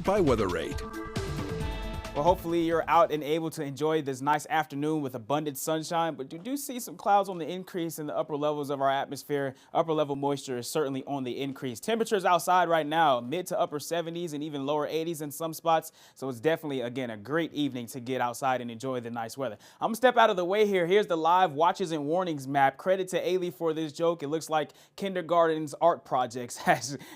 by Weather Rate. Well, hopefully you're out and able to enjoy this nice afternoon with abundant sunshine, but you do see some clouds on the increase in the upper levels of our atmosphere. Upper level moisture is certainly on the increase. Temperatures outside right now, mid to upper 70s and even lower 80s in some spots. So it's definitely, again, a great evening to get outside and enjoy the nice weather. I'm gonna step out of the way here. Here's the live watches and warnings map. Credit to Ailey for this joke. It looks like kindergarten's art projects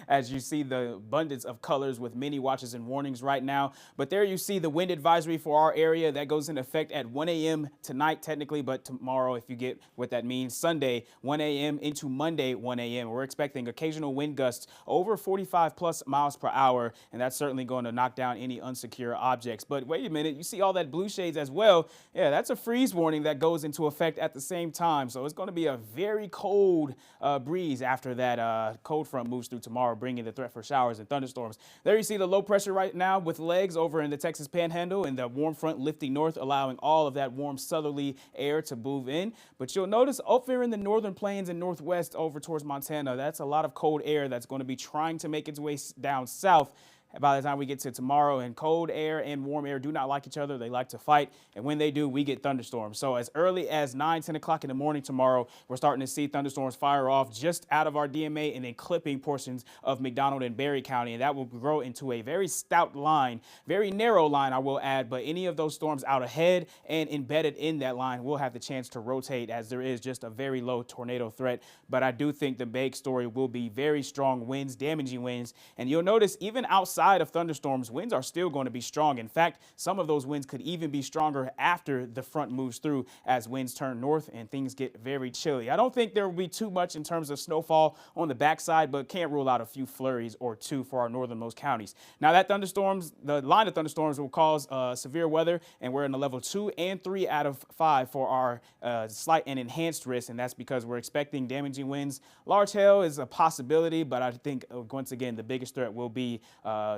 as you see the abundance of colors with many watches and warnings right now. But there you see the wind advisory for our area that goes into effect at 1 a.m. tonight technically, but tomorrow, if you get what that means, Sunday 1 a.m. into Monday 1 a.m. We're expecting occasional wind gusts over 45 plus miles per hour, and that's certainly going to knock down any unsecure objects. But wait a minute, you see all that blue shades as well. Yeah, that's a freeze warning that goes into effect at the same time. So it's going to be a very cold breeze after that cold front moves through tomorrow, bringing the threat for showers and thunderstorms. There you see the low pressure right now with legs over in the Texas Panhandle, and the warm front lifting north, allowing all of that warm southerly air to move in. But you'll notice over in the northern plains and northwest over towards Montana, that's a lot of cold air that's going to be trying to make its way down south. By the time we get to tomorrow, and cold air and warm air do not like each other. They like to fight. And when they do, we get thunderstorms. So as early as 9, 10 o'clock in the morning tomorrow, we're starting to see thunderstorms fire off just out of our DMA and then clipping portions of McDonald and Berry County. And that will grow into a very stout line, very narrow line, I will add. But any of those storms out ahead and embedded in that line will have the chance to rotate, as there is just a very low tornado threat. But I do think the big story will be very strong winds, damaging winds. And you'll notice even outside of thunderstorms, winds are still going to be strong. In fact, some of those winds could even be stronger after the front moves through, as winds turn north and things get very chilly. I don't think there will be too much in terms of snowfall on the backside, but can't rule out a few flurries or two for our northernmost counties. Now that thunderstorms, the line of thunderstorms will cause severe weather, and we're in the level 2 and 3 out of 5 for our slight and enhanced risk, and that's because we're expecting damaging winds. Large hail is a possibility, but I think once again the biggest threat will be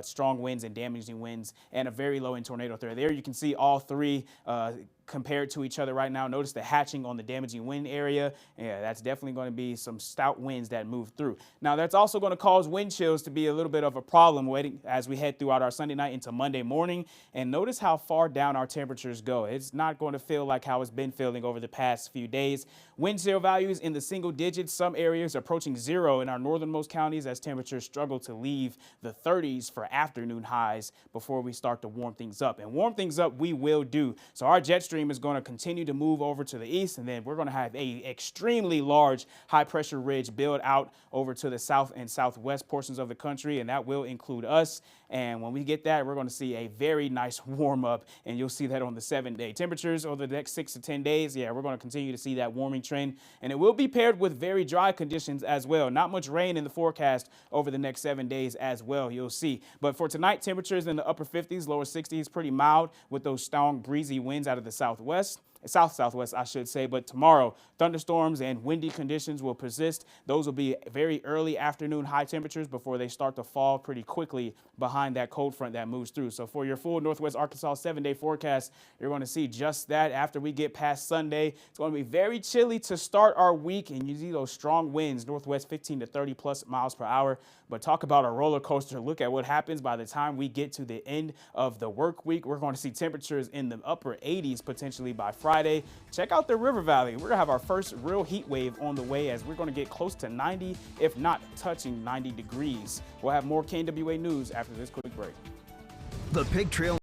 strong winds and damaging winds, and a very low end tornado threat. There you can see all three compared to each other right now. Notice the hatching on the damaging wind area. Yeah, that's definitely going to be some stout winds that move through. Now that's also going to cause wind chills to be a little bit of a problem waiting as we head throughout our Sunday night into Monday morning. And notice how far down our temperatures go. It's not going to feel like how it's been feeling over the past few days. Wind chill values in the single digits, some areas approaching 0 in our northernmost counties, as temperatures struggle to leave the 30s for afternoon highs before we start to warm things up. And warm things up we will do. So our jet stream is going to continue to move over to the east, and then we're going to have a extremely large high pressure ridge build out over to the south and southwest portions of the country, and that will include us. And when we get that, we're going to see a very nice warm up, and you'll see that on the 7-day temperatures over the next 6 to 10 days. Yeah, we're going to continue to see that warming trend, and it will be paired with very dry conditions as well. Not much rain in the forecast over the next 7 days as well, you'll see. But for tonight, temperatures in the upper 50s, lower 60s, pretty mild with those strong breezy winds out of the southwest. South-southwest, I should say. But tomorrow, thunderstorms and windy conditions will persist. Those will be very early afternoon high temperatures before they start to fall pretty quickly behind that cold front that moves through. So for your full Northwest Arkansas 7-day forecast, you're going to see just that after we get past Sunday. It's going to be very chilly to start our week, and you see those strong winds, northwest 15 to 30 plus miles per hour. But talk about a roller coaster. Look at what happens by the time we get to the end of the work week. We're going to see temperatures in the upper 80s potentially by Friday. Check out the River Valley. We're going to have our first real heat wave on the way, as we're going to get close to 90, if not touching 90 degrees. We'll have more KNWA news after this quick break. The Pig Trail